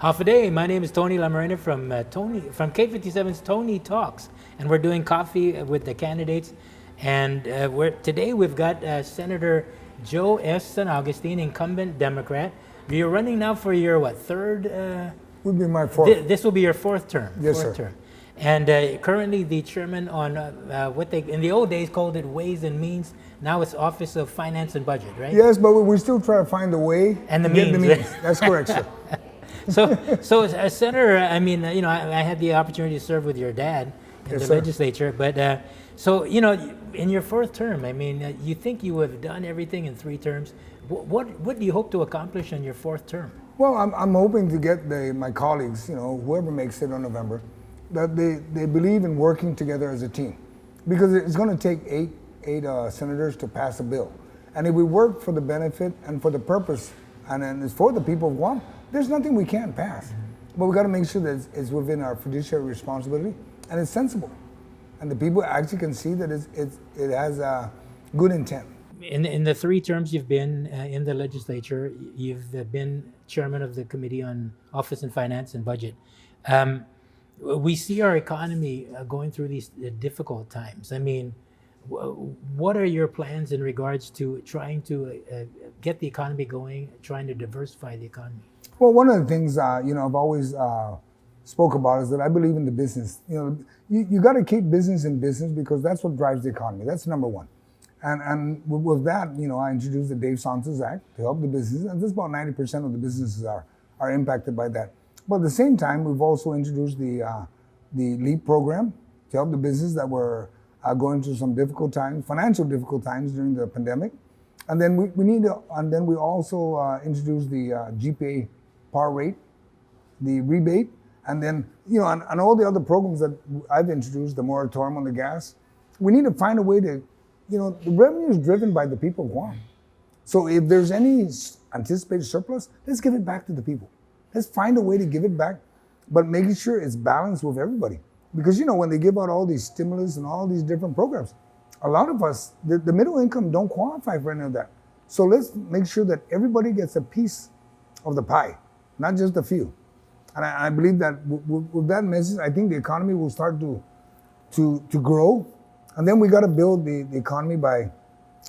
Half a day. My name is Tony Lamarina from K57's Tony Talks, and we're doing coffee with the candidates. And today we've got Senator Joe S. San Agustin, incumbent Democrat. You're running now for your third? Would be my fourth. This will be your fourth term. Yes, fourth sir. term. And currently the chairman on what they in the old days called it Ways and Means. Now it's Office of Finance and Budget, right? Yes, but we still try to find the way and the to get means. the means. That's correct, sir. So as Senator, I mean, I had the opportunity to serve with your dad in Yes, the sir. legislature, but so in your fourth term, I mean, you think you have done everything in 3 terms. What do you hope to accomplish in your 4th term? Well, I'm hoping to get my colleagues, whoever makes it on November, that they believe in working together as a team, because it's going to take eight senators to pass a bill, and if we work for the benefit and for the purpose, and it's for the people of Guam, there's nothing we can't pass. But we got to make sure that it's within our fiduciary responsibility and it's sensible, and the people actually can see that it has a good intent. In the 3 terms you've been in the legislature, you've been chairman of the Committee on Office and Finance and Budget. We see our economy going through these difficult times. I mean, what are your plans in regards to trying to get the economy going, trying to diversify the economy? Well, one of the things I've always spoke about is that I believe in the business. You got to keep business in business, because that's what drives the economy. That's number one. And with that, I introduced the Dave Santos Act to help the business, and just about 90% of the businesses are impacted by that. But at the same time, we've also introduced the LEAP program to help the business that were going through some difficult times, financial difficult times during the pandemic. And then we also introduced the GPA par rate, the rebate, and then and all the other programs that I've introduced, the moratorium on the gas. We need to find a way to, the revenue is driven by the people of Guam. So if there's any anticipated surplus, let's give it back to the people. Let's find a way to give it back, but making sure it's balanced with everybody. Because when they give out all these stimulus and all these different programs, a lot of us, the middle income, don't qualify for any of that. So let's make sure that everybody gets a piece of the pie, not just a few. And I believe that with that message, I think the economy will start to grow. And then we got to build the economy by,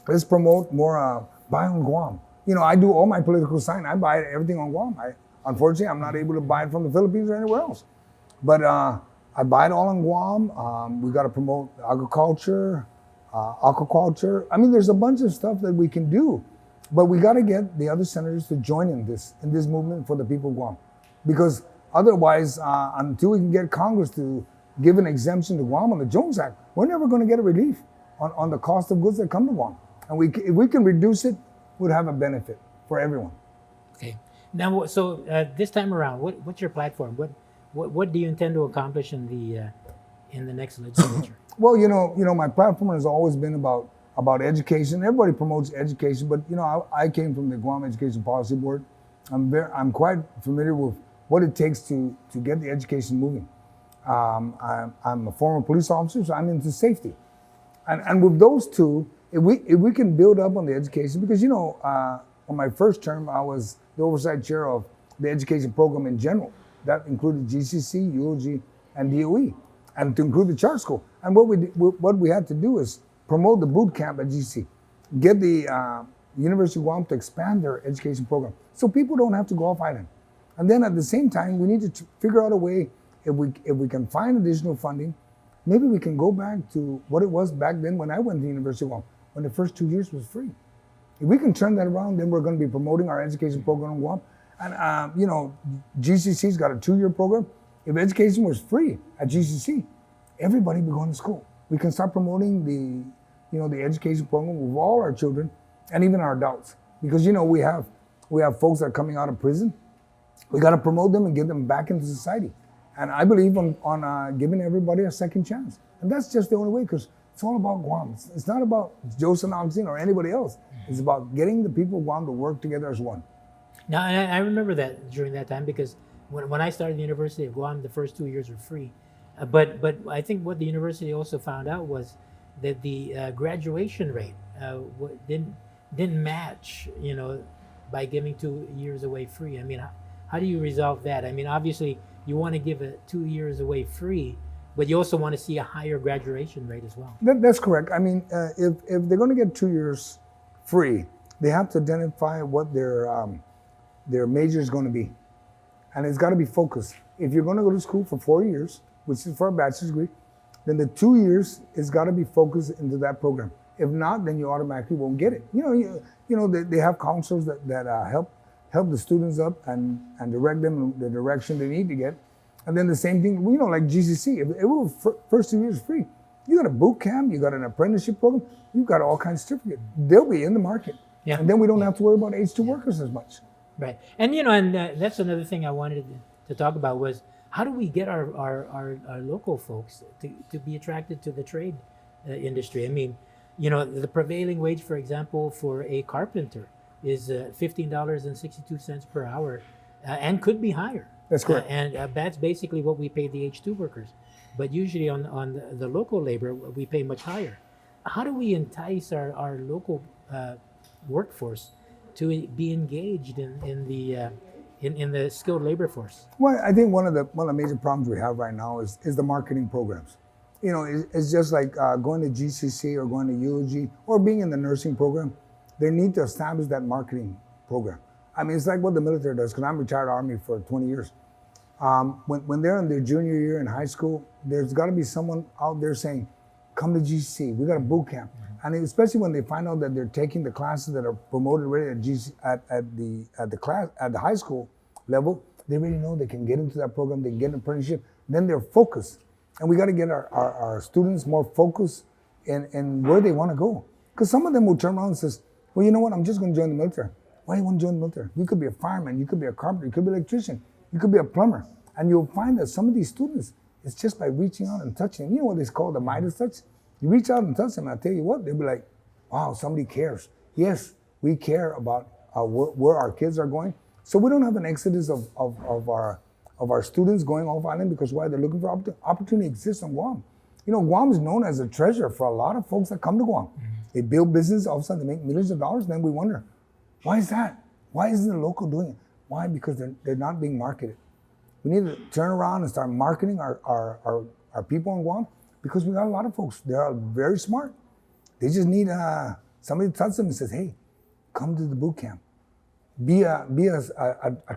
let's promote more buy on Guam. I do all my political sign. I buy everything on Guam. Unfortunately, I'm not able to buy it from the Philippines or anywhere else. But I buy it all on Guam. We got to promote agriculture, aquaculture. I mean, there's a bunch of stuff that we can do. But we got to get the other senators to join in this movement for the people of Guam. Because otherwise, until we can get Congress to give an exemption to Guam on the Jones Act, we're never going to get a relief on the cost of goods that come to Guam. And if we can reduce it, we'd have a benefit for everyone. Okay. Now, so this time around, what's your platform? What do you intend to accomplish in the next legislature? Well, my platform has always been about education. Everybody promotes education, but I came from the Guam Education Policy Board. I'm quite familiar with what it takes to get the education moving. I'm a former police officer, so I'm into safety. And with those two, if we can build up on the education, because on my first term, I was the oversight chair of the education program in general. That included GCC, UOG, and DOE, and to include the charter school. And what we had to do is promote the boot camp at GCC, get the University of Guam to expand their education program, so people don't have to go off island. And then at the same time, we need to figure out a way, if we can find additional funding, maybe we can go back to what it was back then when I went to the University of Guam, when the first 2 years was free. If we can turn that around, then we're going to be promoting our education program in Guam. And GCC's got a 2-year program. If education was free at GCC, everybody would be going to school. We can start promoting the education program with all our children and even our adults, because we have folks that are coming out of prison. We got to promote them and get them back into society. And I believe on giving everybody a second chance. And that's just the only way, because it's all about Guam. It's not about Joe San Agustin or anybody else. It's about getting the people of Guam to work together as one. Now, I remember that during that time, because when I started the University of Guam, the first 2 years were free. But I think what the university also found out was that the graduation rate didn't match, by giving 2 years away free. I mean, How do you resolve that? I mean, obviously, you want to give 2 years away free, but you also want to see a higher graduation rate as well. That's correct. I mean, if they're going to get 2 years free, they have to identify what their major is going to be, and it's got to be focused. If you're going to go to school for 4 years, which is for a bachelor's degree, then the 2 years is got to be focused into that program. If not, then you automatically won't get it. They have counselors that help the students up and direct them in the direction they need to get. And then the same thing, like GCC, if it was first 2 years free, you got a boot camp, you got an apprenticeship program, you got all kinds of certificates. They'll be in the market. Yeah. And then we don't have to worry about H2 workers as much. Right. And, that's another thing I wanted to talk about was how do we get our local folks to be attracted to the trade industry? I mean, the prevailing wage, for example, for a carpenter is $15.62 per hour and could be higher. That's correct. And that's basically what we pay the H2 workers. But usually on the local labor, we pay much higher. How do we entice our local workforce to be engaged in the skilled labor force? Well, I think one of the major problems we have right now is the marketing programs. It's just like going to GCC or going to UOG or being in the nursing program. They need to establish that marketing program. I mean, it's like what the military does, because I'm retired Army for 20 years. When they're in their junior year in high school, there's got to be someone out there saying, come to GCC, we got a boot camp. And especially when they find out that they're taking the classes that are promoted already at the high school level, they already know they can get into that program, they can get an apprenticeship, then they're focused. And we got to get our students more focused in where they want to go. Because some of them will turn around and says, well, you know what, I'm just going to join the military. Why do you want to join the military? You could be a fireman, you could be a carpenter, you could be an electrician, you could be a plumber. And you'll find that some of these students, it's just by reaching out and touching. You know what it's called, the Midas touch? You reach out and touch them, and I tell you what, they'll be like, wow, somebody cares. Yes, we care about where our kids are going. So we don't have an exodus of our students going off island because why? They're looking for opportunity exists on Guam. Guam is known as a treasure for a lot of folks that come to Guam. Mm-hmm. They build business, all of a sudden they make millions of dollars, then we wonder, why is that? Why isn't the local doing it? Why? Because they're not being marketed. We need to turn around and start marketing our people in Guam because we got a lot of folks. They are very smart. They just need somebody to touch them and says, hey, come to the boot camp. Be a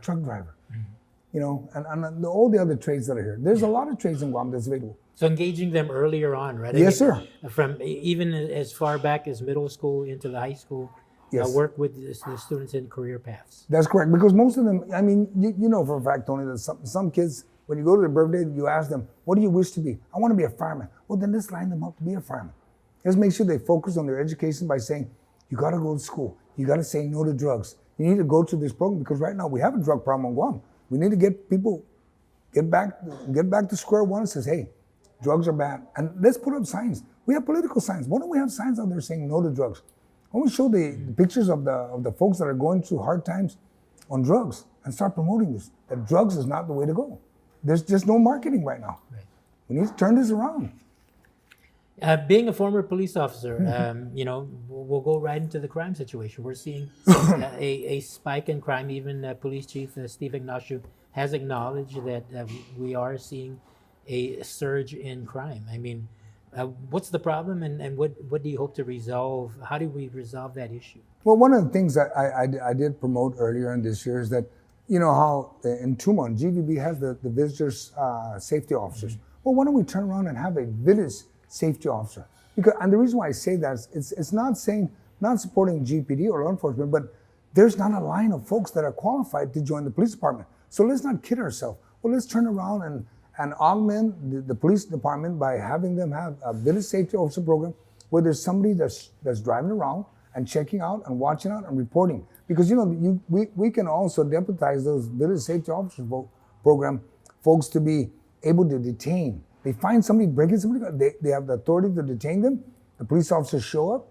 truck driver. Mm-hmm. And all the other trades that are here. There's a lot of trades in Guam that's available. So engaging them earlier on, right? Yes, sir. From even as far back as middle school into the high school, yes. Work with the students in career paths. That's correct, because most of them, I mean, you know for a fact, Tony, that some kids, when you go to their birthday, you ask them, what do you wish to be? I want to be a fireman. Well, then let's line them up to be a fireman. Let's make sure they focus on their education by saying, you got to go to school. You got to say no to drugs. You need to go to this program, because right now we have a drug problem on Guam. We need to get people, get back to square one and says, hey, drugs are bad. And let's put up signs. We have political signs. Why don't we have signs out there saying no to drugs? Why don't we show the pictures of the folks that are going through hard times on drugs and start promoting this, that drugs is not the way to go. There's just no marketing right now. Right. We need to turn this around. Being a former police officer, we'll go right into the crime situation. We're seeing a spike in crime. Even Police Chief Steve Ignacio has acknowledged that we are seeing a surge in crime. I mean, what's the problem, and what do you hope to resolve? How do we resolve that issue? Well, one of the things that I did promote earlier in this year is that, you know how in Tumon, GVB has the visitors safety officers. Mm-hmm. Well, why don't we turn around and have a village safety officer? And the reason why I say that is it's not supporting GPD or law enforcement, but there's not a line of folks that are qualified to join the police department. So let's not kid ourselves. Well, let's turn around and augment the police department by having them have a village safety officer program where there's somebody that's driving around and checking out and watching out and reporting. Because we can also deputize those village safety officers program folks to be able to detain. They find somebody breaking somebody, they have the authority to detain them. The police officers show up,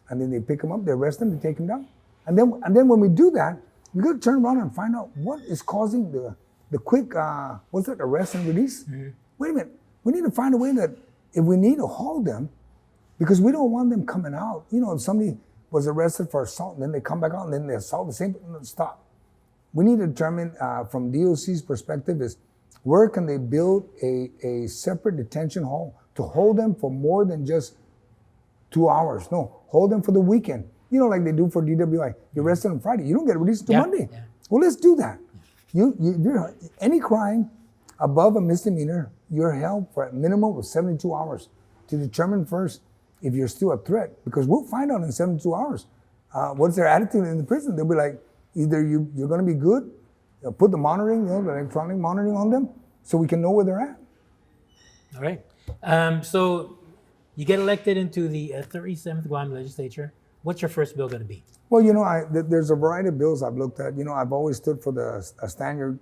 and then they pick them up, they arrest them, they take them down. And then when we do that, we got to turn around and find out what is causing the quick, arrest and release? Mm-hmm. Wait a minute, we need to find a way that if we need to hold them, because we don't want them coming out. If somebody was arrested for assault and then they come back out and then they assault the same person, stop. we need to determine from DOC's perspective is where can they build a separate detention hall to hold them for more than just 2 hours. No, hold them for the weekend. You know, like they do for DWI. You're arrested on Friday. You don't get released until Monday. Yeah. Well, let's do that. You're any crime above a misdemeanor, you're held for a minimum of 72 hours to determine first if you're still a threat. Because we'll find out in 72 hours what's their attitude in the prison. They'll be like, either you're going to be good, put the monitoring, the electronic monitoring on them, so we can know where they're at. All right. So you get elected into the 37th Guam legislature. What's your first bill going to be? Well, there's a variety of bills I've looked at. I've always stood for the stand your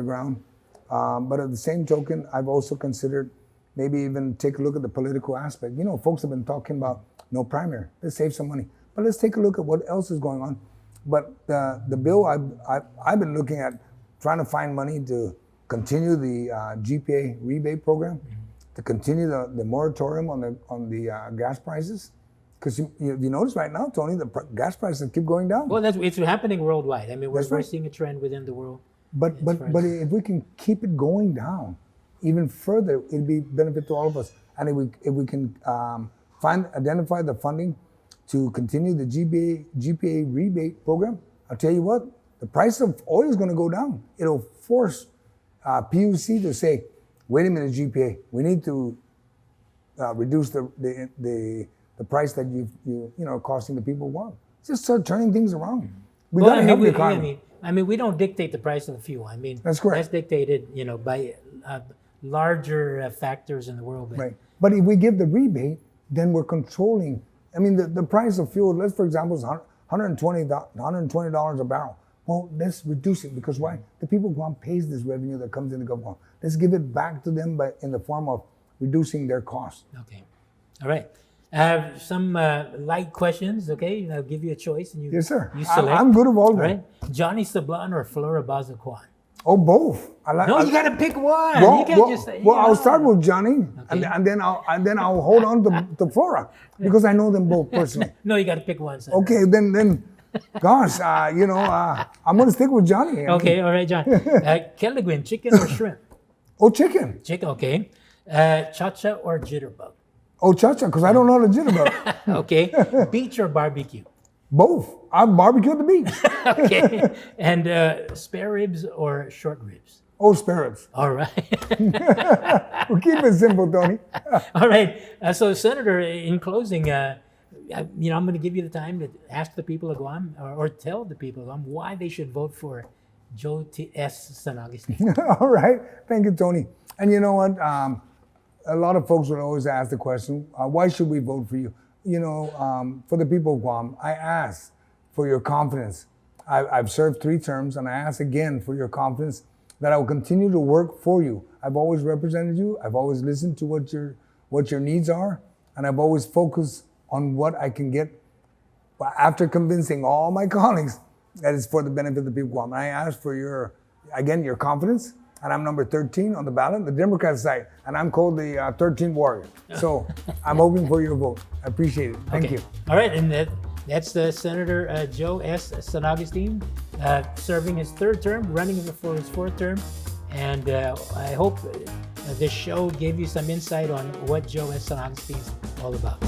ground. But at the same token, I've also considered maybe even take a look at the political aspect. Folks have been talking about no primary. Let's save some money. But let's take a look at what else is going on. But the bill I've been looking at, trying to find money to continue the GPA rebate program, to continue the moratorium on the gas prices. Because you notice right now, Tony, the gas prices keep going down. Well, it's happening worldwide. I mean, we're seeing a trend within the world. But if we can keep it going down even further, it'd be benefit to all of us. And if we can identify the funding to continue the GPA rebate program, I'll tell you what, the price of oil is going to go down. It'll force PUC to say, wait a minute, GPA, we need to reduce the price that you costing the people want. Just start turning things around. We got to help the economy. I mean, we don't dictate the price of the fuel. I mean, that's correct. That's dictated, by larger factors in the world. Right. But if we give the rebate, then we're controlling. I mean, the price of fuel, let's, for example, is $120 a barrel. Well, let's reduce it because why? The people of Guam pays this revenue that comes into Guam. Let's give it back to them in the form of reducing their costs. Okay. All right. I have some light questions, okay? I'll give you a choice. And yes, sir. You select. I'm good of all of them. Right? Johnny Sablan or Flora Bazaquan? Oh, both. You got to pick one. You can't just say. Well, I'll start with Johnny, okay. and then I'll hold on to Flora because I know them both personally. No, you got to pick one. Senator. Okay, then, gosh, I'm going to stick with Johnny. Okay, all right, John. Kelligwin, chicken or shrimp? Oh, chicken. Chicken, okay. Cha-cha or jitterbug? Oh, cha-cha, because I don't know the jitterbug. Okay. Beach or barbecue? Both. I barbecue at the beach. Okay. And spare ribs or short ribs? Oh, spare ribs. All right. We'll keep it simple, Tony. All right. So, Senator, in closing, I'm going to give you the time to ask the people of Guam or tell the people of Guam why they should vote for Joe S. San Agustin. All right. Thank you, Tony. And you know what? A lot of folks will always ask the question, why should we vote for you? For the people of Guam, I ask for your confidence. I've served 3 terms, and I ask again for your confidence that I will continue to work for you. I've always represented you. I've always listened to what your needs are, and I've always focused on what I can get after convincing all my colleagues that it's for the benefit of the people of Guam. And I ask for your confidence. And I'm number 13 on the ballot, the Democrat side, and I'm called the 13th warrior. So I'm hoping for your vote. I appreciate it. Thank you. All right, and that's Senator Joe S. San Agustin, serving his 3rd term, running for his 4th term. And I hope this show gave you some insight on what Joe S. San Agustin is all about.